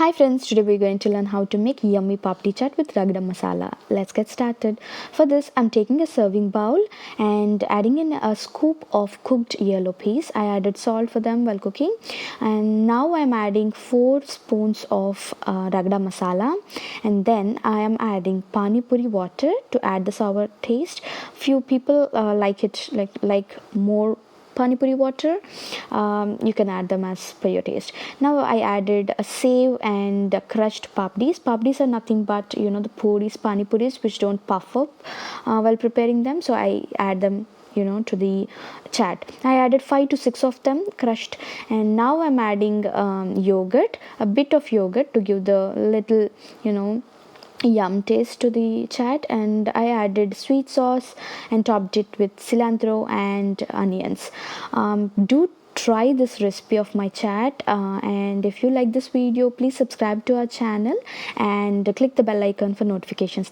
Hi friends, today we're going to learn how to make yummy papdi chaat with ragda masala. Let's get started. For this, I'm taking a serving bowl and adding in a scoop of cooked yellow peas. I added salt for them while cooking, and now I'm adding 4 spoons of ragda masala, and then I am adding Pani Puri water to add the sour taste. Few people like it like more Pani Puri water. You can add them as per your taste. Now I added a save and crushed papdis. Papdis are nothing but the puris, pani puris, which don't puff up while preparing them. So I add them to the chat. I added 5 to 6 of them crushed, and now I'm adding yogurt, a bit of yogurt to give the little yum taste to the chat, and I added sweet sauce and topped it with cilantro and onions. Do try this recipe of my chat, and if you like this video, please subscribe to our channel and click the bell icon for notifications.